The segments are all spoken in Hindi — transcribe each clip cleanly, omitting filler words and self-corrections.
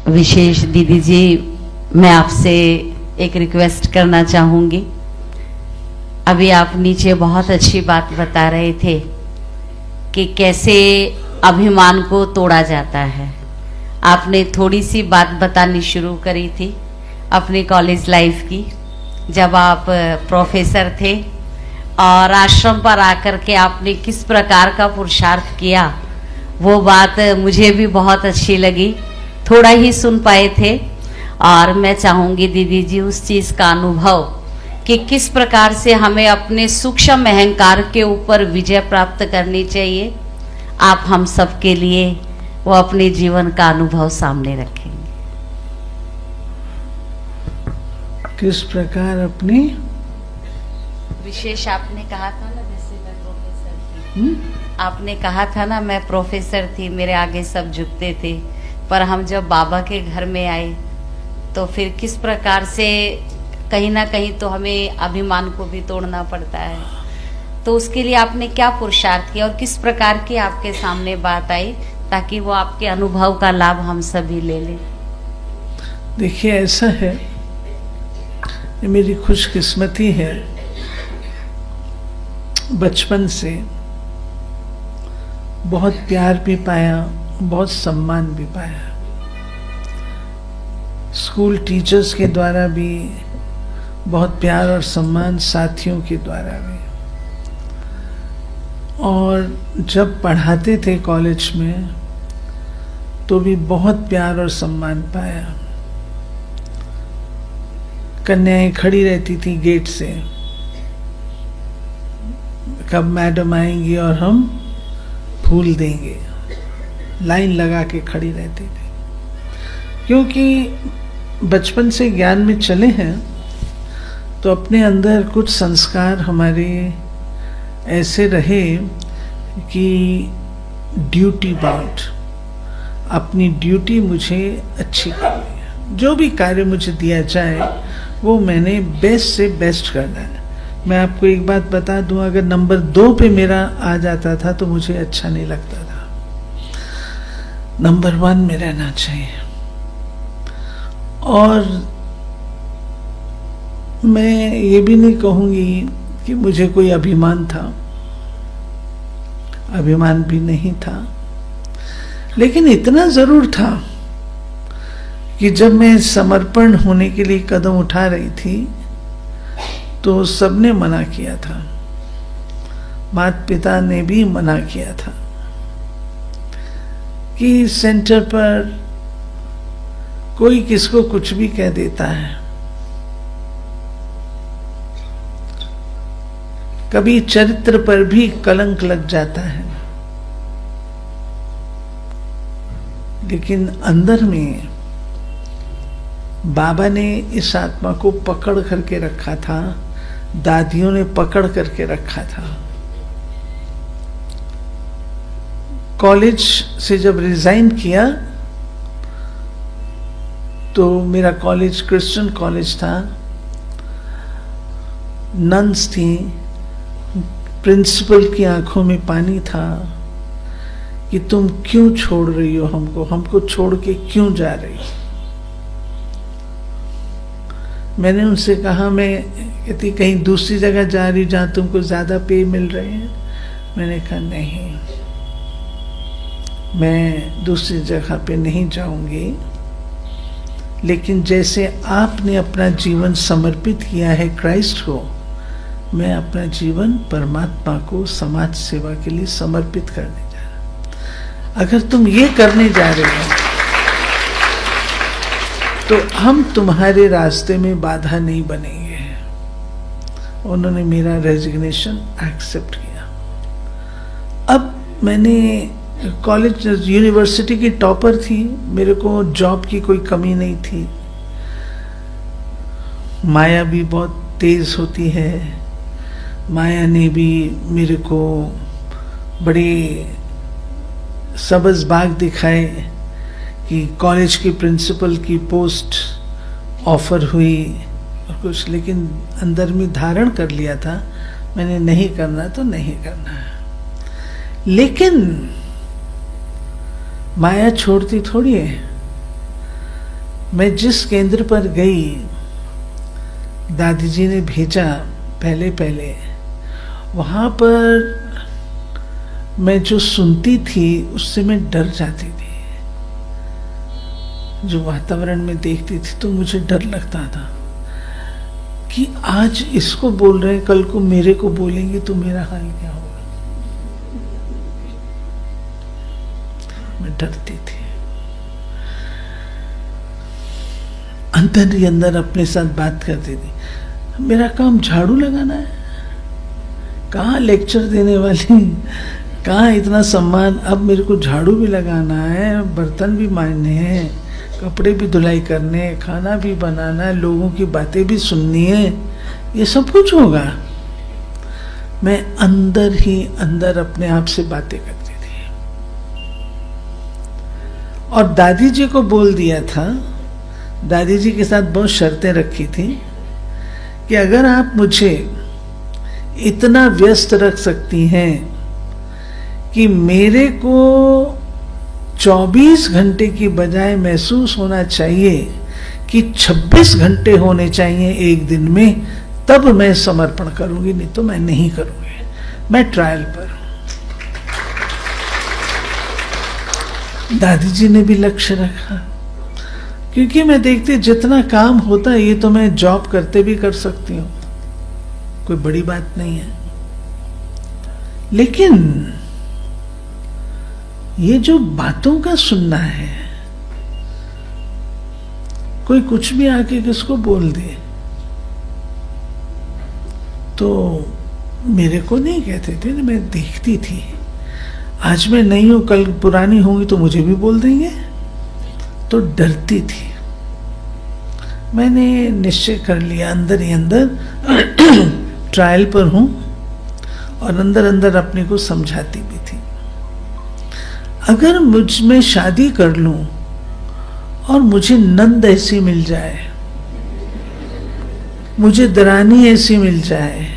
विशेष दीदी जी, मैं आपसे एक रिक्वेस्ट करना चाहूँगी। अभी आप नीचे बहुत अच्छी बात बता रहे थे कि कैसे अभिमान को तोड़ा जाता है। आपने थोड़ी सी बात बतानी शुरू करी थी अपनी कॉलेज लाइफ की, जब आप प्रोफेसर थे और आश्रम पर आकर के आपने किस प्रकार का पुरुषार्थ किया, वो बात मुझे भी बहुत अच्छी लगी। थोड़ा ही सुन पाए थे और मैं चाहूँगी दीदी जी उस चीज़ का अनुभव कि किस प्रकार से हमें अपने सूक्ष्म अहंकार के ऊपर विजय प्राप्त करनी चाहिए। आप हम सब के लिए वो अपने जीवन का अनुभव सामने रखेंगे। किस प्रकार अपनी विशेष आपने कहा था ना, जैसे मैं प्रोफेसर थी, आपने कहा था ना मैं प्रोफेसर थी, मेरे आगे सब झुकते थे, पर हम जब बाबा के घर में आए तो फिर किस प्रकार से कहीं ना कहीं तो हमें अभिमान को भी तोड़ना पड़ता है। तो उसके लिए आपने क्या पुरुषार्थ किया और किस प्रकार की आपके सामने बात आई, ताकि वो आपके अनुभव का लाभ हम सभी ले लें। देखिए, ऐसा है, ये मेरी खुशकिस्मती है, बचपन से बहुत प्यार भी पाया, बहुत सम्मान भी पाया। स्कूल टीचर्स के द्वारा भी बहुत प्यार और सम्मान, साथियों के द्वारा भी। और जब पढ़ाते थे कॉलेज में तो भी बहुत प्यार और सम्मान पाया। कन्याएं खड़ी रहती थी गेट से, कब मैडम आएंगी और हम फूल देंगे, लाइन लगा के खड़ी रहती थी। क्योंकि बचपन से ज्ञान में चले हैं तो अपने अंदर कुछ संस्कार हमारे ऐसे रहे कि ड्यूटी बाउंड, अपनी ड्यूटी मुझे अच्छी करनी है, जो भी कार्य मुझे दिया जाए वो मैंने बेस्ट से बेस्ट करना है। मैं आपको एक बात बता दूं, अगर नंबर 2 पे मेरा आ जाता था तो मुझे अच्छा नहीं लगता था। नंबर 1 में रहना चाहिए। और मैं ये भी नहीं कहूँगी कि मुझे कोई अभिमान था, अभिमान भी नहीं था, लेकिन इतना जरूर था कि जब मैं समर्पण होने के लिए कदम उठा रही थी तो सबने मना किया था, माता पिता ने भी मना किया था कि सेंटर पर कोई किसको कुछ भी कह देता है। कभी चरित्र पर भी कलंक लग जाता है, लेकिन अंदर में बाबा ने इस आत्मा को पकड़ करके रखा था, दादियों ने पकड़ करके रखा था। कॉलेज से जब रिजाइन किया तो मेरा कॉलेज क्रिश्चियन कॉलेज था, नन्स थी, प्रिंसिपल की आंखों में पानी था कि तुम क्यों छोड़ रही हो हमको छोड़ के क्यों जा रही हो। मैंने उनसे कहा, मैं कहती कहीं दूसरी जगह जा रही जहां तुमको ज्यादा पे मिल रहे हैं। मैंने कहा नहीं, मैं दूसरी जगह पे नहीं जाऊंगी, लेकिन जैसे आपने अपना जीवन समर्पित किया है क्राइस्ट को, मैं अपना जीवन परमात्मा को समाज सेवा के लिए समर्पित करने जा रहा। अगर तुम ये करने जा रहे हो तो हम तुम्हारे रास्ते में बाधा नहीं बनेंगे। उन्होंने मेरा रेजिग्नेशन एक्सेप्ट किया। अब मैंने कॉलेज यूनिवर्सिटी की टॉपर थी, मेरे को जॉब की कोई कमी नहीं थी। माया भी बहुत तेज होती है, माया ने भी मेरे को बड़े सब्ज बाग दिखाए कि कॉलेज की प्रिंसिपल की पोस्ट ऑफर हुई और कुछ, लेकिन अंदर में धारण कर लिया था मैंने, नहीं करना तो नहीं करना है। लेकिन माया छोड़ती थोड़ी है। मैं जिस केंद्र पर गई, दादी जी ने भेजा पहले पहले, वहां पर मैं जो सुनती थी उससे मैं डर जाती थी। जो वातावरण में देखती थी तो मुझे डर लगता था कि आज इसको बोल रहे हैं, कल को मेरे को बोलेंगे तो मेरा हाल क्या होगा। मैं डरती थी। अंदर ही अंदर अपने साथ बात करती थी, मेरा काम झाड़ू लगाना है, कहाँ लेक्चर देने वाली, कहाँ इतना सम्मान। अब मेरे को झाड़ू भी लगाना है, बर्तन भी मांजने हैं, कपड़े भी धुलाई करने, खाना भी बनाना, लोगों की बातें भी सुननी है, ये सब कुछ होगा। मैं अंदर ही अंदर अपने आप से बातें करती थी। और दादी जी को बोल दिया था, दादी जी के साथ बहुत शर्तें रखी थी कि अगर आप मुझे इतना व्यस्त रख सकती हैं कि मेरे को 24 घंटे की बजाय महसूस होना चाहिए कि 26 घंटे होने चाहिए एक दिन में, तब मैं समर्पण करूंगी, नहीं तो मैं नहीं करूंगी। मैं ट्रायल पर। दादी जी ने भी लक्ष्य रखा, क्योंकि मैं देखती जितना काम होता है ये तो मैं जॉब करते भी कर सकती हूँ, कोई बड़ी बात नहीं है। लेकिन ये जो बातों का सुनना है, कोई कुछ भी आके किसको बोल दे तो मेरे को नहीं कहते थे ना, मैं देखती थी। आज मैं नहीं हूं, कल पुरानी होंगी तो मुझे भी बोल देंगे, तो डरती थी। मैंने निश्चय कर लिया अंदर ही अंदर ट्रायल पर हूं, और अंदर अंदर अपने को समझाती भी थी। अगर मुझ में शादी कर लूं और मुझे नंद ऐसी मिल जाए, मुझे दरानी ऐसी मिल जाए,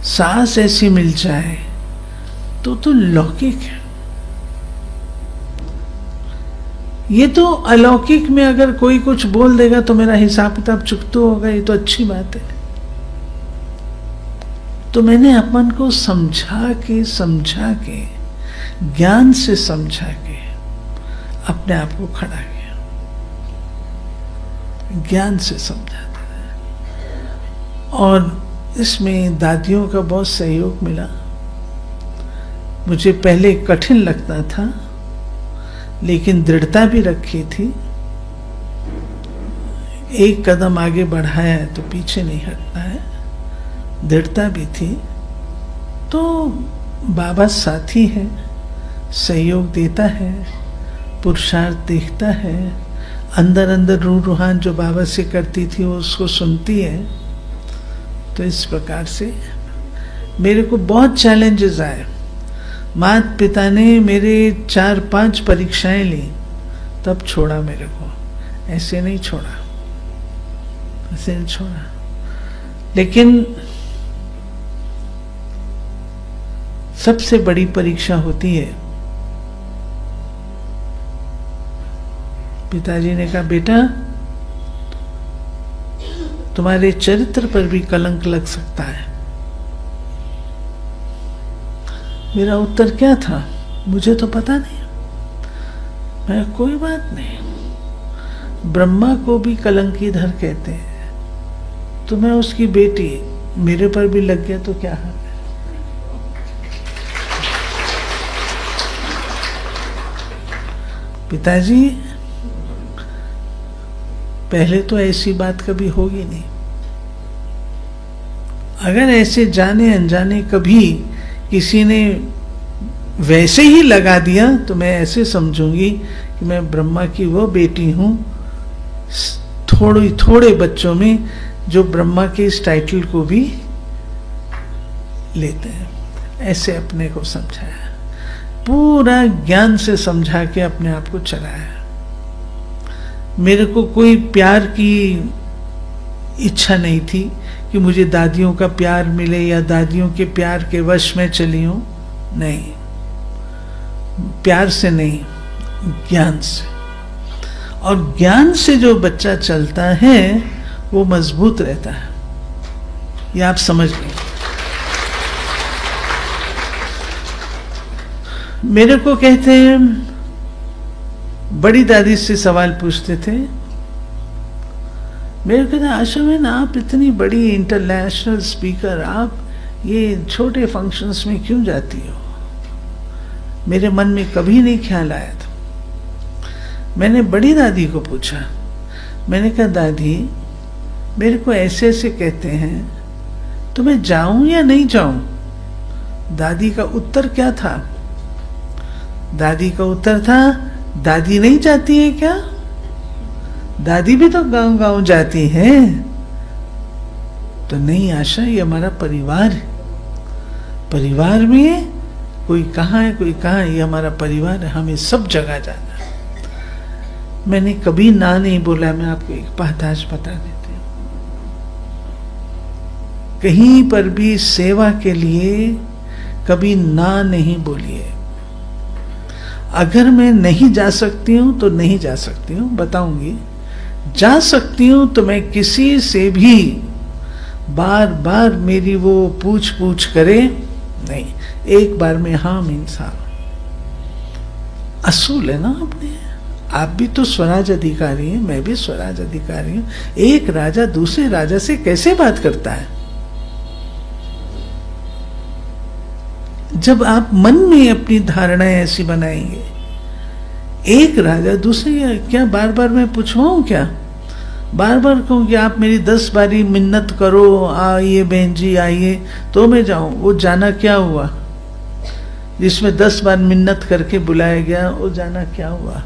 सास ऐसी मिल जाए, तो लौकिक है। ये तो अलौकिक में अगर कोई कुछ बोल देगा तो मेरा हिसाब किताब चुकता होगा, ये तो अच्छी बात है। तो मैंने अपन को समझा के ज्ञान से समझा के अपने आप को खड़ा किया, ज्ञान से समझाते रहे। और इसमें दादियों का बहुत सहयोग मिला। मुझे पहले कठिन लगता था, लेकिन दृढ़ता भी रखी थी। एक कदम आगे बढ़ाया है तो पीछे नहीं हटना है, दृढ़ता भी थी। तो बाबा साथी है, सहयोग देता है, पुरुषार्थ देखता है, अंदर अंदर रूह रूहान जो बाबा से करती थी वो उसको सुनती है। तो इस प्रकार से मेरे को बहुत चैलेंजेस आए। माता पिता ने मेरे 4-5 परीक्षाएं ली, तब छोड़ा मेरे को, ऐसे नहीं छोड़ा, ऐसे नहीं छोड़ा। लेकिन सबसे बड़ी परीक्षा होती है, पिताजी ने कहा बेटा तुम्हारे चरित्र पर भी कलंक लग सकता है। मेरा उत्तर क्या था, मुझे तो पता नहीं। मैं कोई बात नहीं, ब्रह्मा को भी कलंकीधर कहते हैं, तो मैं उसकी बेटी, मेरे पर भी लग गया तो क्या है। पिताजी पहले तो ऐसी बात कभी होगी नहीं। अगर ऐसे जाने अनजाने कभी किसी ने वैसे ही लगा दिया तो मैं ऐसे समझूंगी कि मैं ब्रह्मा की वो बेटी हूं, थोड़े बच्चों में जो ब्रह्मा के इस टाइटल को भी लेते हैं। ऐसे अपने को समझाया, पूरा ज्ञान से समझा के अपने आप को चलाया। मेरे को कोई प्यार की इच्छा नहीं थी कि मुझे दादियों का प्यार मिले या दादियों के प्यार के वश में चली हूं, नहीं, प्यार से नहीं, ज्ञान से। और ज्ञान से जो बच्चा चलता है वो मजबूत रहता है। ये आप समझ गए। मेरे को कहते हैं, बड़ी दादी से सवाल पूछते थे, मेरे को कहते आशा में ना, आप इतनी बड़ी इंटरनेशनल स्पीकर, आप ये छोटे फंक्शंस में क्यों जाती हो? मेरे मन में कभी नहीं ख्याल आया था। मैंने बड़ी दादी को पूछा, मैंने कहा दादी मेरे को ऐसे ऐसे कहते हैं, तो मैं जाऊं या नहीं जाऊं? दादी का उत्तर क्या था? दादी का उत्तर था, दादी नहीं जाती है क्या? दादी भी तो गांव गांव जाती है। तो नहीं आशा, ये हमारा परिवार है, परिवार में कोई कहाँ है कोई कहाँ है, ये हमारा परिवार है, हमें सब जगह जाना है। मैंने कभी ना नहीं बोला। मैं आपको एक बात आज बता देती हूँ, कहीं पर भी सेवा के लिए कभी ना नहीं बोलिए। अगर मैं नहीं जा सकती हूं तो नहीं जा सकती हूं, बताऊंगी। जा सकती हूं तो मैं किसी से भी बार बार मेरी वो पूछ करे नहीं, एक बार में हाँ मीन्स हाँ। असूल है ना अपने। आप भी तो स्वराज अधिकारी हैं, मैं भी स्वराज अधिकारी हूं। एक राजा दूसरे राजा से कैसे बात करता है? जब आप मन में अपनी धारणाएं ऐसी बनाएंगे, एक राजा दूसरे, क्या बार बार मैं पूछवाऊं क्या? बार बार कहूं कि आप मेरी 10 बारी मिन्नत करो, आइए बहन जी आइए, तो मैं जाऊं। वो जाना क्या हुआ? जिसमें 10 बार मिन्नत करके बुलाया गया, वो जाना क्या हुआ?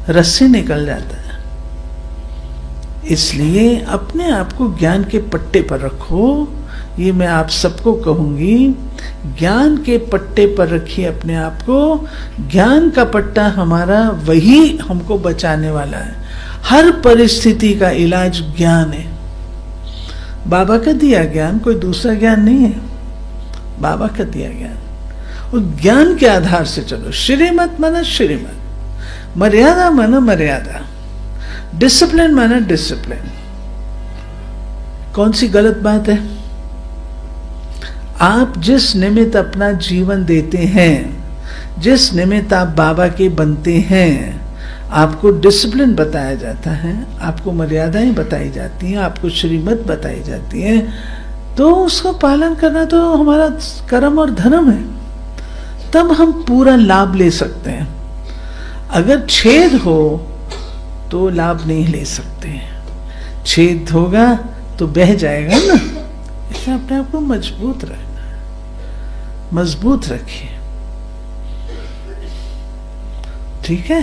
रस्सी निकल जाता है। इसलिए अपने आप को ज्ञान के पट्टे पर रखो। ये मैं आप सबको कहूंगी, ज्ञान के पट्टे पर रखिए अपने आप को। ज्ञान का पट्टा हमारा वही हमको बचाने वाला है। हर परिस्थिति का इलाज ज्ञान है। बाबा का दिया ज्ञान, कोई दूसरा ज्ञान नहीं है, बाबा का दिया ज्ञान। उस ज्ञान के आधार से चलो। श्रीमत माना श्रीमत, मर्यादा माना मर्यादा, डिसिप्लिन माना डिसिप्लिन। कौन सी गलत बात है? आप जिस निमित्त अपना जीवन देते हैं, जिस निमित्त आप बाबा के बनते हैं, आपको डिसिप्लिन बताया जाता है, आपको मर्यादाएं बताई जाती हैं, आपको श्रीमत बताई जाती है, तो उसका पालन करना तो हमारा कर्म और धर्म है। तब हम पूरा लाभ ले सकते हैं। अगर छेद हो तो लाभ नहीं ले सकते। छेद होगा तो बह जाएगा ना। इसलिए अपने आप को मजबूत रखना, मजबूत रखिए। ठीक है।